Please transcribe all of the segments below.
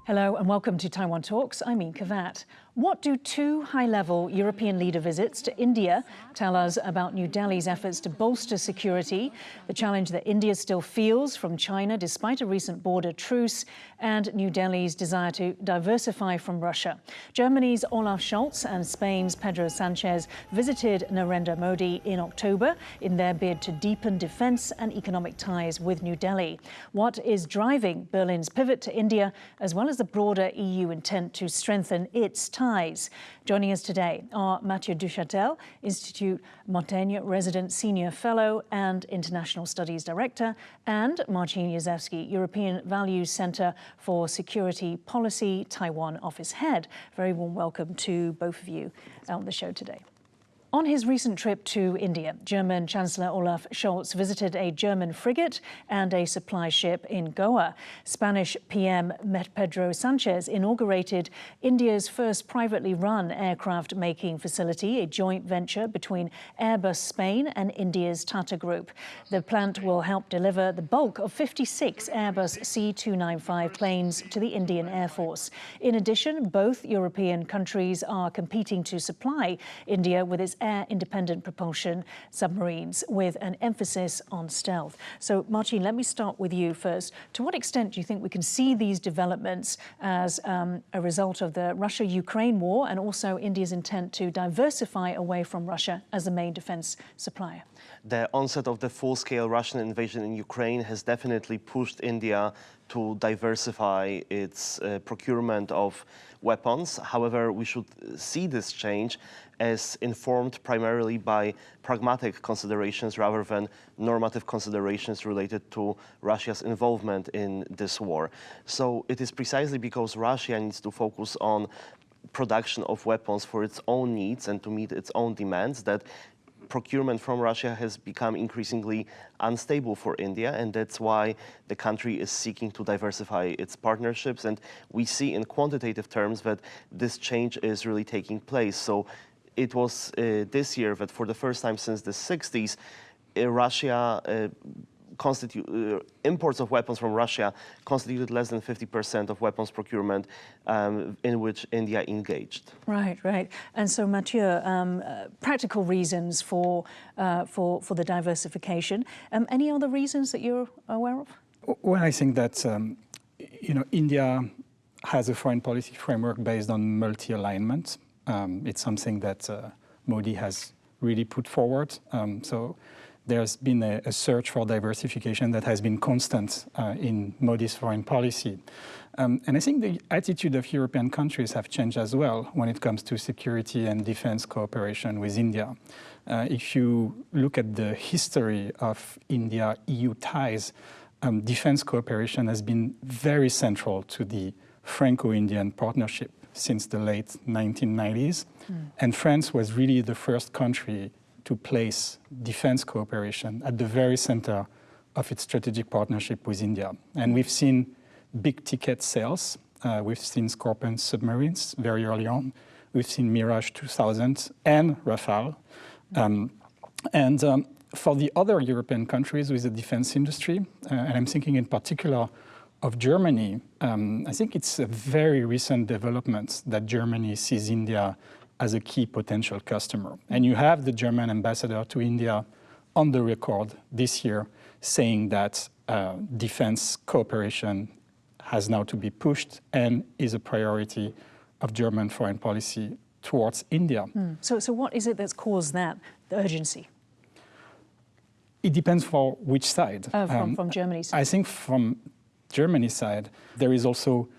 Hello and welcome to Taiwan Talks. I'm Inka Vat. What do two high-level European leader visits to India tell us about New Delhi's efforts to bolster security, the challenge that India still feels from China despite a recent border truce, and New Delhi's desire to diversify from Russia? Germany's Olaf Scholz and Spain's Pedro Sanchez visited Narendra Modi in October in their bid to deepen defence and economic ties with New Delhi. What is driving Berlin's pivot to India, as well as the broader EU intent to strengthen its ties? Joining us today are Mathieu Duchâtel, Institut Montaigne Resident Senior Fellow and International Studies Director, and Marcin Jezewski, European Values Centre for Security Policy, Taiwan Office Head. Very warm welcome to both of you on the show today. On his recent trip to India, German Chancellor Olaf Scholz visited a German frigate and a supply ship in Goa. Spanish PM Pedro Sanchez inaugurated India's first privately run aircraft-making facility, a joint venture between Airbus Spain and India's Tata Group. The plant will help deliver the bulk of 56 Airbus C295 planes to the Indian Air Force. In addition, both European countries are competing to supply India with its Air Independent Propulsion submarines, with an emphasis on stealth. So, Marcin, let me start with you first. To what extent do you think we can see these developments as a result of the Russia-Ukraine war and also India's intent to diversify away from Russia as the main defense supplier? The onset of the full-scale Russian invasion in Ukraine has definitely pushed India to diversify its procurement of weapons. However, we should see this change as informed primarily by pragmatic considerations rather than normative considerations related to Russia's involvement in this war. So it is precisely because Russia needs to focus on production of weapons for its own needs and to meet its own demands that procurement from Russia has become increasingly unstable for India, and that's why the country is seeking to diversify its partnerships. And we see in quantitative terms that this change is really taking place. So it was this year that for the first time since the 60s, Russia imports of weapons from Russia constituted less than 50% of weapons procurement in which India engaged. Right, right. And so, Mathieu, practical reasons for the diversification. Any other reasons that you're aware of? Well, I think that India has a foreign policy framework based on multi-alignment. It's something that Modi has really put forward. So there's been a search for diversification that has been constant in Modi's foreign policy. And I think the attitude of European countries have changed as well when it comes to security and defense cooperation with India. If you look at the history of India-EU ties, defense cooperation has been very central to the Franco-Indian partnership since the late 1990s. And France was really the first country to place defense cooperation at the very center of its strategic partnership with India. And we've seen big ticket sales. We've seen Scorpion submarines very early on. We've seen Mirage 2000 and Rafale. For the other European countries with the defense industry, and I'm thinking in particular of Germany, I think it's a very recent development that Germany sees India as a key potential customer. And you have the German ambassador to India on the record this year saying that defense cooperation has now to be pushed and is a priority of German foreign policy towards India. So what is it that's caused that, the urgency? It depends for which side. From Germany's side. I think from Germany's side, there is also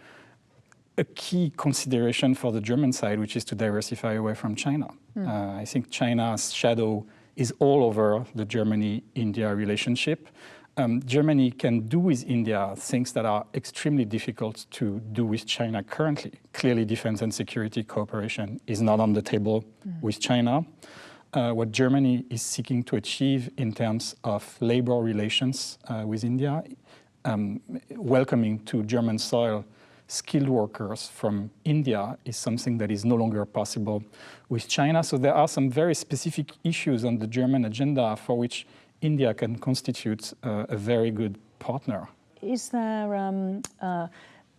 a key consideration for the German side, which is to diversify away from China. I think China's shadow is all over the Germany-India relationship. Germany can do with India things that are extremely difficult to do with China currently. Clearly, defense and security cooperation is not on the table with China. What Germany is seeking to achieve in terms of labor relations with India, welcoming to German soil skilled workers from India is something that is no longer possible with China. So there are some very specific issues on the German agenda for which India can constitute a very good partner. Is there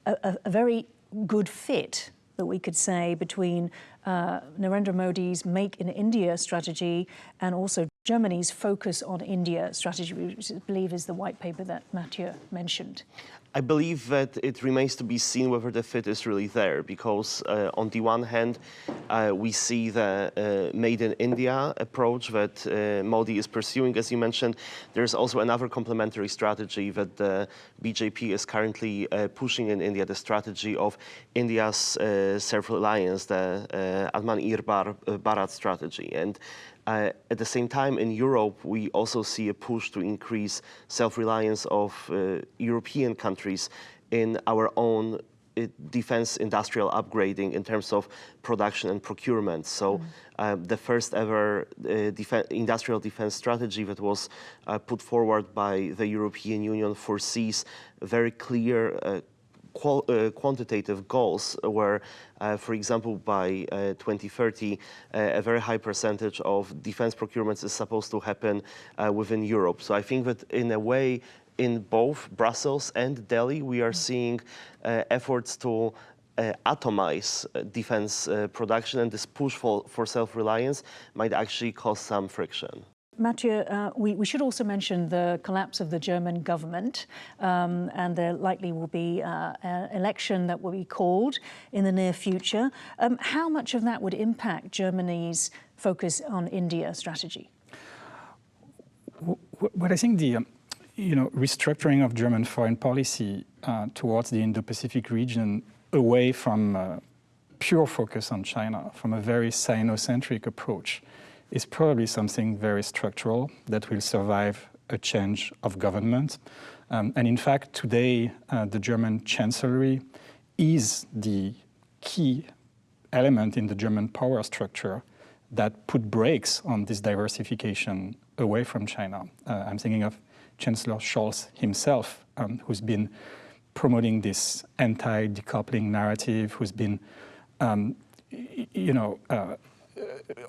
a very good fit that we could say between Narendra Modi's Make in India strategy and also Germany's Focus on India strategy, which I believe is the white paper that Mathieu mentioned? I believe that it remains to be seen whether the fit is really there, because on the one hand, we see the Made in India approach that Modi is pursuing, as you mentioned. There's also another complementary strategy that the BJP is currently pushing in India, the strategy of India's self-reliance, the Atmanirbhar Bharat strategy. And at the same time, in Europe, we also see a push to increase self-reliance of European countries in our own defense industrial upgrading in terms of production and procurement. So the first ever industrial defense strategy that was put forward by the European Union foresees very clear quantitative goals where, for example, by 2030, a very high percentage of defense procurements is supposed to happen within Europe. So I think that in a way, in both Brussels and Delhi, we are seeing efforts to atomize defense production, and this push for self-reliance might actually cause some friction. Mathieu, we should also mention the collapse of the German government, and there likely will be an election that will be called in the near future. How much of that would impact Germany's Focus on India strategy? What I think the restructuring of German foreign policy towards the Indo-Pacific region away from pure focus on China, from a very Sino-centric approach, is probably something very structural that will survive a change of government. And in fact, today, the German Chancellery is the key element in the German power structure that put brakes on this diversification away from China. I'm thinking of Chancellor Scholz himself, who's been promoting this anti-decoupling narrative, who's been,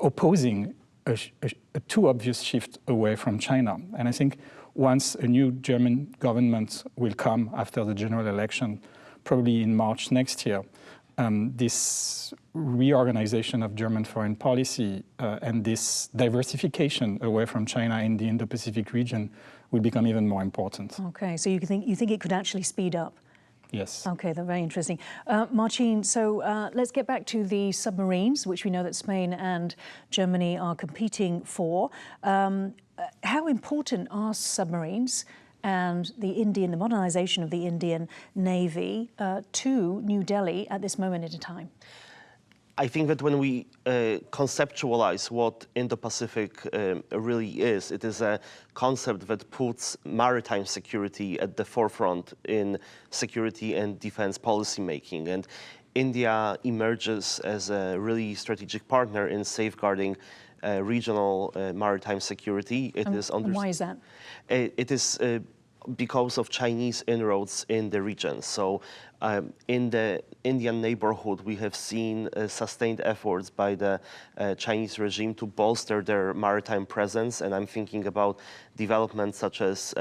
opposing a too obvious shift away from China. And I think once a new German government will come after the general election, probably in March next year, this reorganization of German foreign policy and this diversification away from China in the Indo-Pacific region will become even more important. Okay, so you think it could actually speed up? Yes. Okay, that's very interesting. Marcin, so let's get back to the submarines, which we know that Spain and Germany are competing for. How important are submarines and the modernization of the Indian Navy to New Delhi at this moment in time? I think that when we conceptualize what Indo-Pacific really is, it is a concept that puts maritime security at the forefront in security and defense policy making. And India emerges as a really strategic partner in safeguarding regional maritime security. Why is that? It is because of Chinese inroads in the region. So in the Indian neighborhood, we have seen sustained efforts by the Chinese regime to bolster their maritime presence. And I'm thinking about developments such as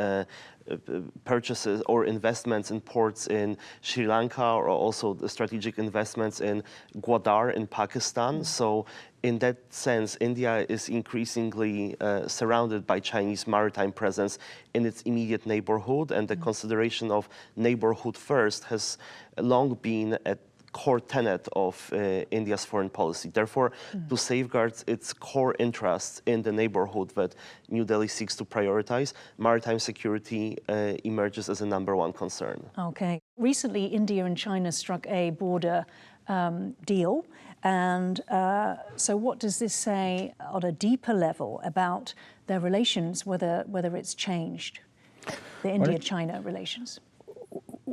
purchases or investments in ports in Sri Lanka, or also the strategic investments in Gwadar in Pakistan. So in that sense, India is increasingly surrounded by Chinese maritime presence in its immediate neighborhood, and the consideration of neighborhood first has long been a core tenet of India's foreign policy. Therefore, to safeguard its core interests in the neighborhood that New Delhi seeks to prioritize, maritime security emerges as a #1 concern. Okay. Recently, India and China struck a border deal. And so what does this say on a deeper level about their relations, whether it's changed, the India-China relations?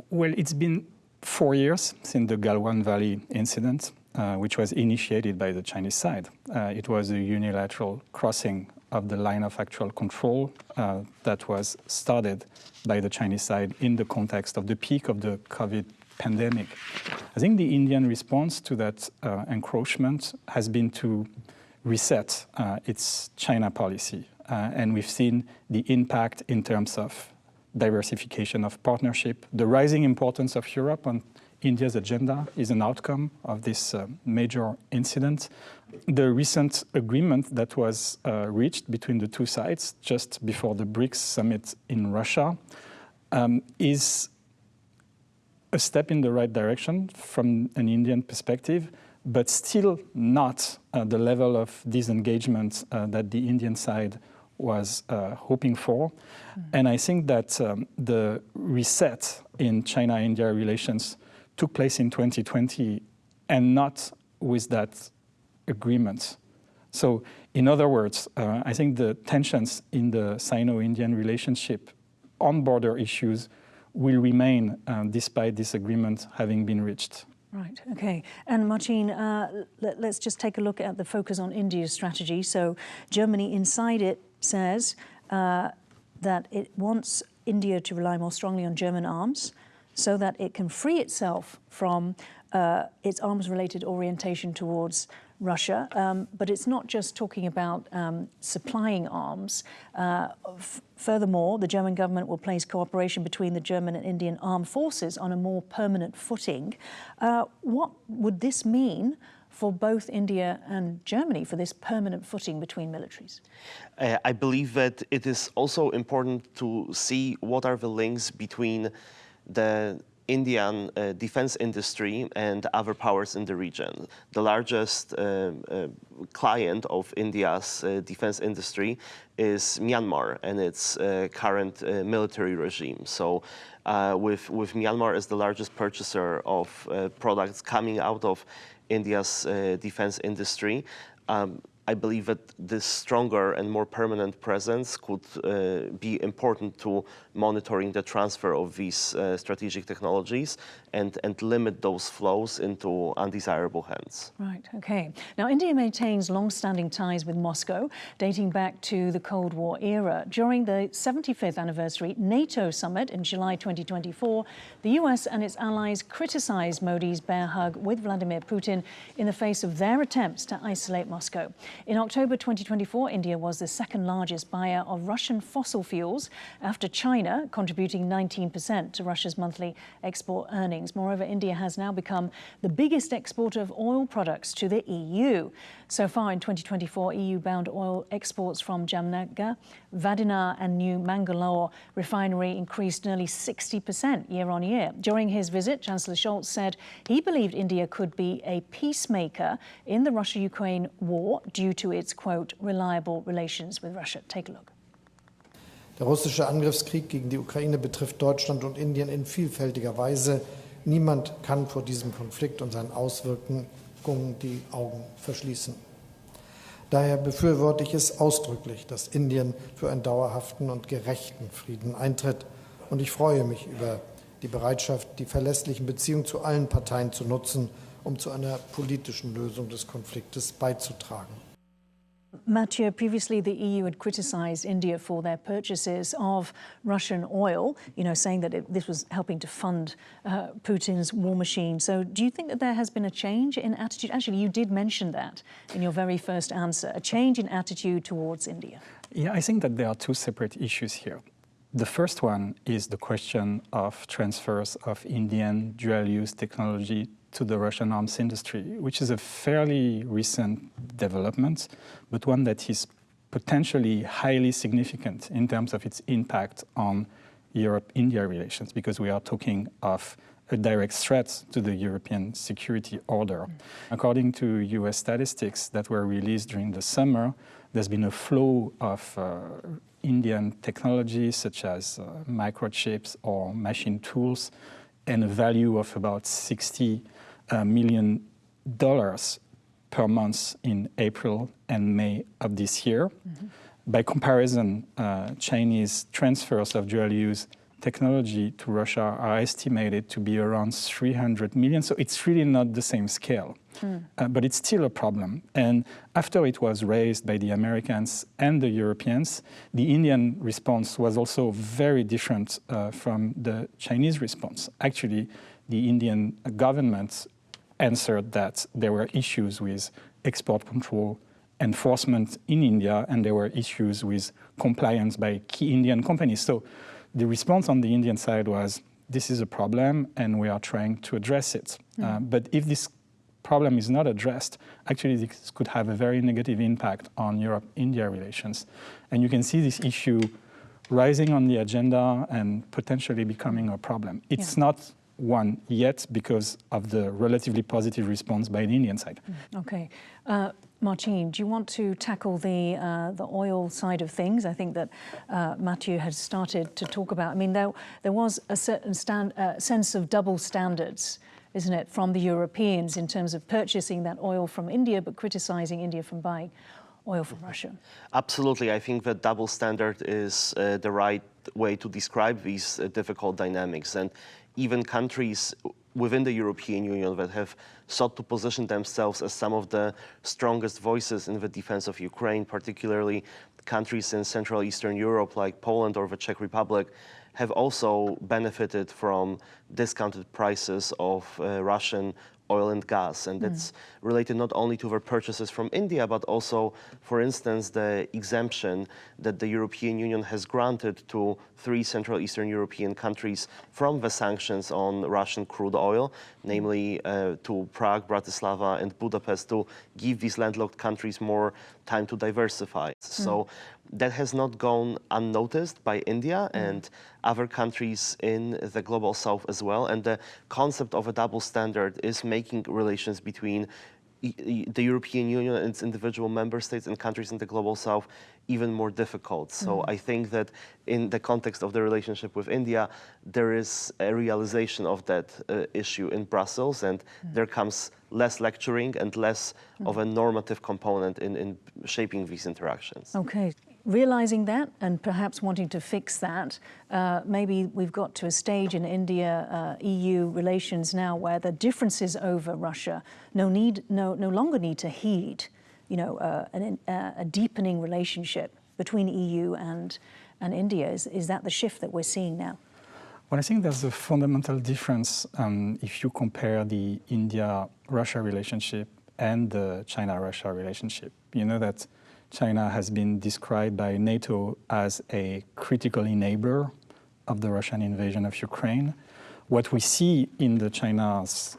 Well, it's been 4 years since the Galwan Valley incident, which was initiated by the Chinese side. It was a unilateral crossing of the line of actual control that was started by the Chinese side in the context of the peak of the COVID pandemic. I think the Indian response to that encroachment has been to reset its China policy. And we've seen the impact in terms of diversification of partnership, the rising importance of Europe India's agenda is an outcome of this major incident. The recent agreement that was reached between the two sides just before the BRICS summit in Russia is a step in the right direction from an Indian perspective, but still not the level of disengagement that the Indian side was hoping for. And I think that the reset in China-India relations took place in 2020 and not with that agreement. So in other words, I think the tensions in the Sino-Indian relationship on border issues will remain despite this agreement having been reached. Right, okay. And Martin, let's just take a look at the focus on India's strategy. So Germany inside it says that it wants India to rely more strongly on German arms so that it can free itself from its arms-related orientation towards Russia. But it's not just talking about supplying arms. Furthermore, the German government will place cooperation between the German and Indian armed forces on a more permanent footing. What would this mean for both India and Germany, for this permanent footing between militaries? I believe that it is also important to see what are the links between the Indian defense industry and other powers in the region. The largest client of India's defense industry is Myanmar and its current military regime. So with Myanmar as the largest purchaser of products coming out of India's defense industry, I believe that this stronger and more permanent presence could be important to monitoring the transfer of these strategic technologies and limit those flows into undesirable hands. Right, okay. Now, India maintains long-standing ties with Moscow, dating back to the Cold War era. During the 75th anniversary NATO summit in July 2024, the US and its allies criticized Modi's bear hug with Vladimir Putin in the face of their attempts to isolate Moscow. In October 2024, India was the second largest buyer of Russian fossil fuels after China, contributing 19% to Russia's monthly export earnings. Moreover, India has now become the biggest exporter of oil products to the EU. So far in 2024, EU-bound oil exports from Jamnagar, Vadinar and New Mangalore refinery increased nearly 60% year on year. During his visit, Chancellor Scholz said he believed India could be a peacemaker in the Russia-Ukraine war due to its, quote, reliable relations with Russia. Take a look. Der russische Angriffskrieg gegen die Ukraine betrifft Deutschland und Indien in vielfältiger Weise. Niemand kann vor diesem Konflikt und seinen Auswirkungen die Augen verschließen. Daher befürworte ich es ausdrücklich, dass Indien für einen dauerhaften und gerechten Frieden eintritt. Und ich freue mich über die Bereitschaft, die verlässlichen Beziehungen zu allen Parteien zu nutzen, um zu einer politischen Lösung des Konfliktes beizutragen. Mathieu, previously the EU had criticized India for their purchases of Russian oil, saying that this was helping to fund Putin's war machine. So do you think that there has been a change in attitude? Actually, you did mention that in your very first answer, a change in attitude towards India. Yeah, I think that there are two separate issues here. The first one is the question of transfers of Indian dual-use technology to the Russian arms industry, which is a fairly recent development, but one that is potentially highly significant in terms of its impact on Europe-India relations, because we are talking of a direct threat to the European security order. According to US statistics that were released during the summer, there's been a flow of Indian technologies such as microchips or machine tools and a value of about $60 million per month in April and May of this year. Mm-hmm. By comparison, Chinese transfers of dual-use technology to Russia are estimated to be around 300 million, so it's really not the same scale. But it's still a problem. And after it was raised by the Americans and the Europeans, the Indian response was also very different from the Chinese response. Actually, the Indian government answered that there were issues with export control enforcement in India, and there were issues with compliance by key Indian companies. So the response on the Indian side was this is a problem and we are trying to address it. But if this problem is not addressed, actually this could have a very negative impact on Europe-India relations. And you can see this issue rising on the agenda and potentially becoming a problem. It's not one yet because of the relatively positive response by the Indian side. Okay. Martine, do you want to tackle the oil side of things? I think that Mathieu has started to talk about. I mean, there was a certain sense of double standards, isn't it, from the Europeans in terms of purchasing that oil from India, but criticizing India from buying oil from Russia. Absolutely. I think that double standard is the right way to describe these difficult dynamics. And even countries within the European Union that have sought to position themselves as some of the strongest voices in the defense of Ukraine, particularly countries in Central Eastern Europe like Poland or the Czech Republic, have also benefited from discounted prices of Russian oil and gas. And that's related not only to their purchases from India, but also, for instance, the exemption that the European Union has granted to 3 Central Eastern European countries from the sanctions on Russian crude oil, namely to Prague, Bratislava, and Budapest, to give these landlocked countries more time to diversify. So that has not gone unnoticed by India and other countries in the global south as well. And the concept of a double standard is making relations between the European Union and its individual member states and countries in the global south even more difficult. So I think that in the context of the relationship with India, there is a realization of that issue in Brussels, and there comes less lecturing and less of a normative component in shaping these interactions. Okay. Realizing that and perhaps wanting to fix that, maybe we've got to a stage in India-EU relations now where the differences over Russia no longer need to heed, you know, a deepening relationship between EU and India. Is that the shift that we're seeing now? Well, I think there's a fundamental difference if you compare the India-Russia relationship and the China-Russia relationship. You know that China has been described by NATO as a critical enabler of the Russian invasion of Ukraine. What we see in China's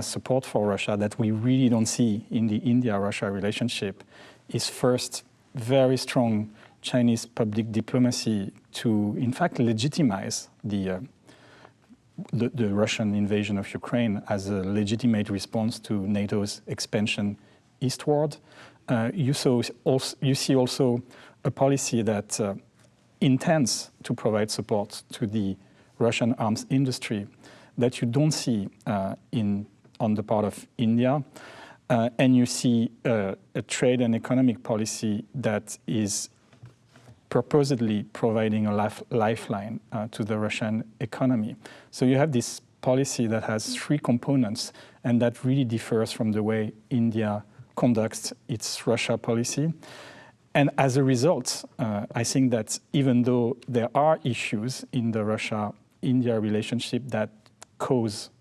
support for Russia that we really don't see in the India-Russia relationship is first very strong Chinese public diplomacy to, in fact, legitimize the Russian invasion of Ukraine as a legitimate response to NATO's expansion eastward. You see also a policy that intends to provide support to the Russian arms industry that you don't see on the part of India. And you see a trade and economic policy that is purportedly providing a lifeline to the Russian economy. So you have this policy that has 3 components, and that really differs from the way India conducts its Russia policy. And as a result, I think that even though there are issues in the Russia-India relationship that cause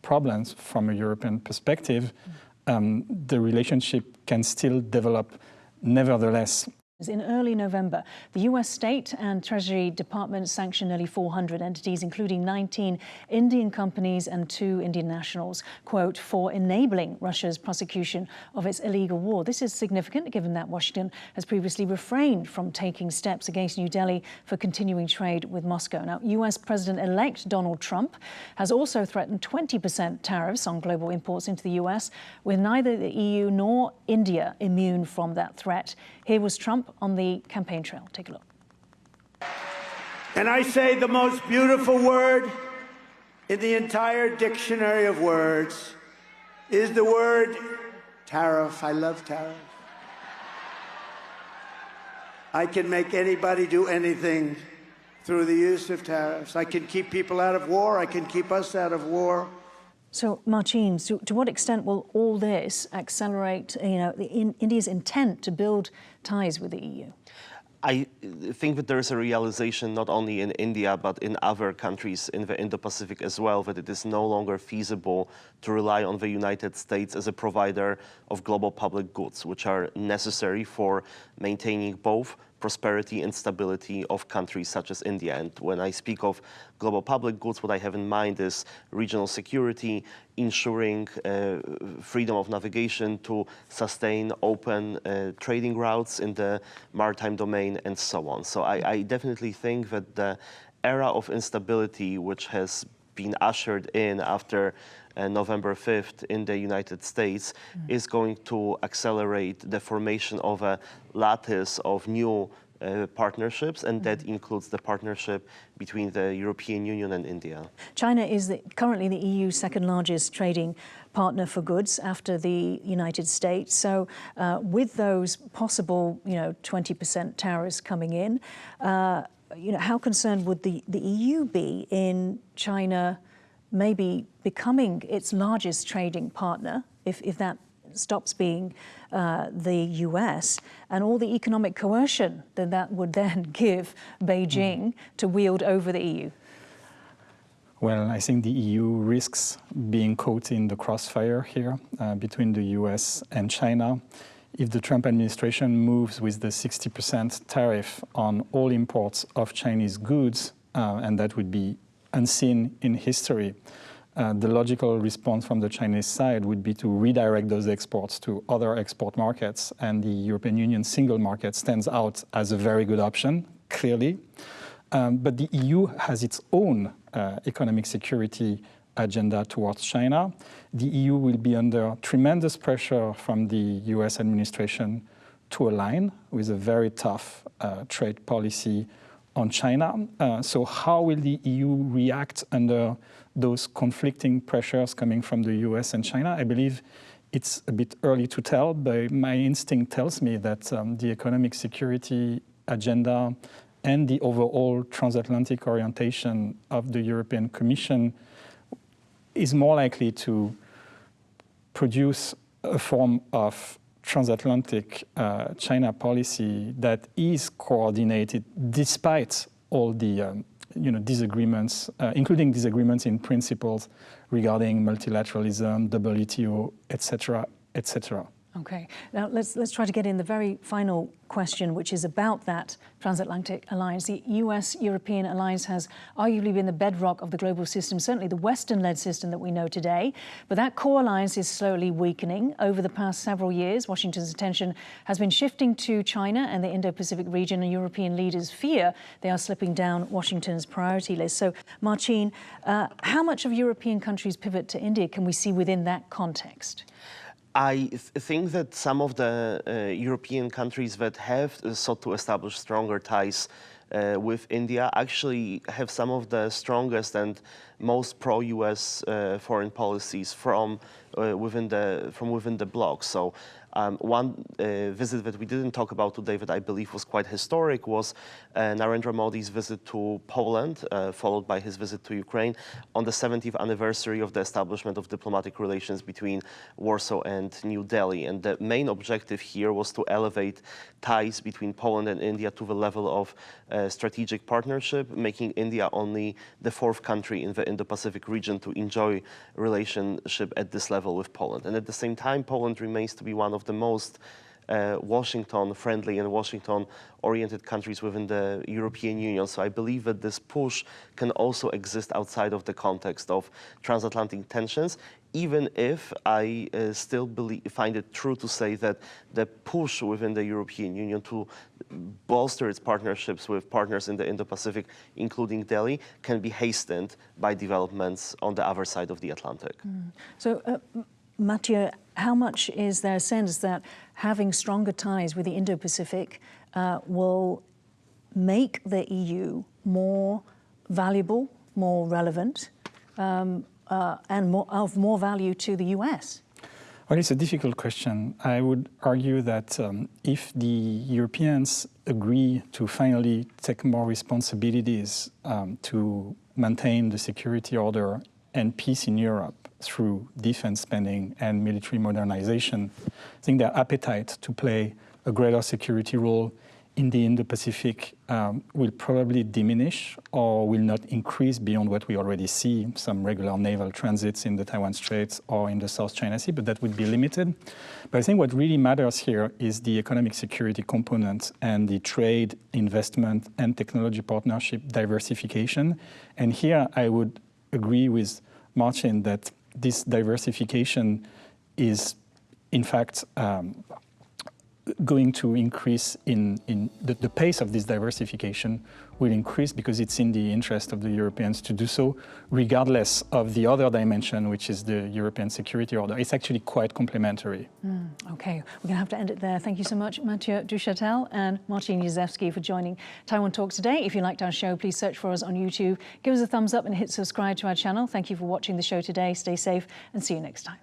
problems from a European perspective, the relationship can still develop nevertheless. In early November, the US State and Treasury Department sanctioned nearly 400 entities, including 19 Indian companies and 2 Indian nationals, quote, for enabling Russia's prosecution of its illegal war. This is significant, given that Washington has previously refrained from taking steps against New Delhi for continuing trade with Moscow. Now, US President-elect Donald Trump has also threatened 20% tariffs on global imports into the US, with neither the EU nor India immune from that threat. Here was Trump on the campaign trail. Take a look. And I say the most beautiful word in the entire dictionary of words is the word tariff. I love tariff. I can make anybody do anything through the use of tariffs. I can keep people out of war. I can keep us out of war. So, Martine, to what extent will all this accelerate, India's intent to build ties with the EU? I think that there is a realization not only in India, but in other countries in the Indo-Pacific as well, that it is no longer feasible to rely on the United States as a provider of global public goods, which are necessary for maintaining both prosperity and stability of countries such as India. And when I speak of global public goods, what I have in mind is regional security, ensuring freedom of navigation to sustain open trading routes in the maritime domain and so on. So I definitely think that the era of instability, which has been ushered in after November 5th in the United States, is going to accelerate the formation of a lattice of new partnerships, and that includes the partnership between the European Union and India. China is currently the EU's second largest trading partner for goods after the United States. So with those possible, 20% tariffs coming in, how concerned would the EU be in China maybe becoming its largest trading partner, if that stops being the US, and all the economic coercion that would then give Beijing to wield over the EU? Well, I think the EU risks being caught in the crossfire here between the US and China. If the Trump administration moves with the 60% tariff on all imports of Chinese goods, and that would be unseen in history, the logical response from the Chinese side would be to redirect those exports to other export markets, and the European Union single market stands out as a very good option, clearly. But the EU has its own economic security agenda towards China. The EU will be under tremendous pressure from the US administration to align with a very tough trade policy on China. So how will the EU react under those conflicting pressures coming from the US and China? I believe it's a bit early to tell, but my instinct tells me that the economic security agenda and the overall transatlantic orientation of the European Commission is more likely to produce a form of transatlantic China policy that is coordinated despite all the disagreements, including disagreements in principles regarding multilateralism, WTO, etc., etc. Okay, now let's try to get in the very final question, which is about that transatlantic alliance. The US-European alliance has arguably been the bedrock of the global system, certainly the Western-led system that we know today. But that core alliance is slowly weakening. Over the past several years, Washington's attention has been shifting to China and the Indo-Pacific region, and European leaders fear they are slipping down Washington's priority list. So, Marcin, how much of European countries' pivot to India can we see within that context? I think that some of the European countries that have sought to establish stronger ties with India actually have some of the strongest and most pro-US foreign policies from within the bloc. So one visit that we didn't talk about today that I believe was quite historic was Narendra Modi's visit to Poland, followed by his visit to Ukraine on the 70th anniversary of the establishment of diplomatic relations between Warsaw and New Delhi. And the main objective here was to elevate ties between Poland and India to the level of strategic partnership, making India only the fourth country in the Indo-Pacific region to enjoy relationship at this level with Poland. And at the same time, Poland remains to be one of the most Washington-friendly and Washington-oriented countries within the European Union. So I believe that this push can also exist outside of the context of transatlantic tensions, even if I still find it true to say that the push within the European Union to bolster its partnerships with partners in the Indo-Pacific, including Delhi, can be hastened by developments on the other side of the Atlantic. So, Mathieu, how much is there a sense that having stronger ties with the Indo-Pacific will make the EU more valuable, more relevant, and of more value to the US? Well, it's a difficult question. I would argue that if the Europeans agree to finally take more responsibilities to maintain the security order and peace in Europe through defense spending and military modernization, I think their appetite to play a greater security role in the Indo-Pacific will probably diminish or will not increase beyond what we already see, some regular naval transits in the Taiwan Straits or in the South China Sea, but that would be limited. But I think what really matters here is the economic security component and the trade, investment, and technology partnership diversification. And here I would agree with Martin that this diversification is, in fact, going to increase in the pace of this diversification will increase because it's in the interest of the Europeans to do so, regardless of the other dimension, which is the European security order. It's actually quite complementary. Okay, we're going to have to end it there. Thank you so much, Mathieu Duchâtel and Martin Jezewski, for joining Taiwan Talks today. If you liked our show, please search for us on YouTube. Give us a thumbs up and hit subscribe to our channel. Thank you for watching the show today. Stay safe and see you next time.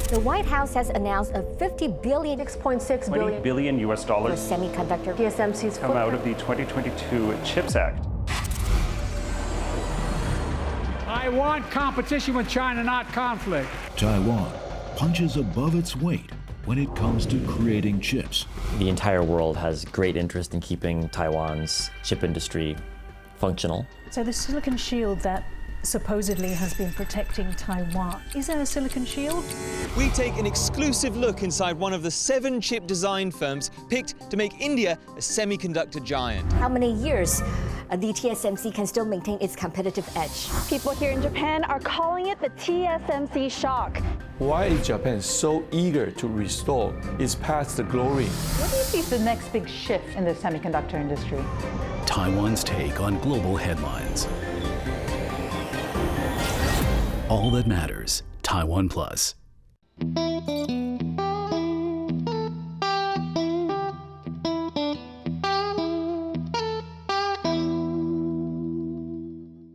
The White House has announced a $50 billion, $6.6 billion US dollars semiconductor TSMC's come out of the 2022 CHIPS Act. I want competition with China, not conflict. Taiwan punches above its weight when it comes to creating chips. The entire world has great interest in keeping Taiwan's chip industry functional. So the silicon shield that supposedly has been protecting Taiwan, is there a silicon shield? We take an exclusive look inside one of the 7 chip design firms picked to make India a semiconductor giant. How many years the TSMC can still maintain its competitive edge? People here in Japan are calling it the TSMC shock. Why is Japan so eager to restore its past glory? What do you see as the next big shift in the semiconductor industry? Taiwan's take on global headlines. All that matters, Taiwan Plus.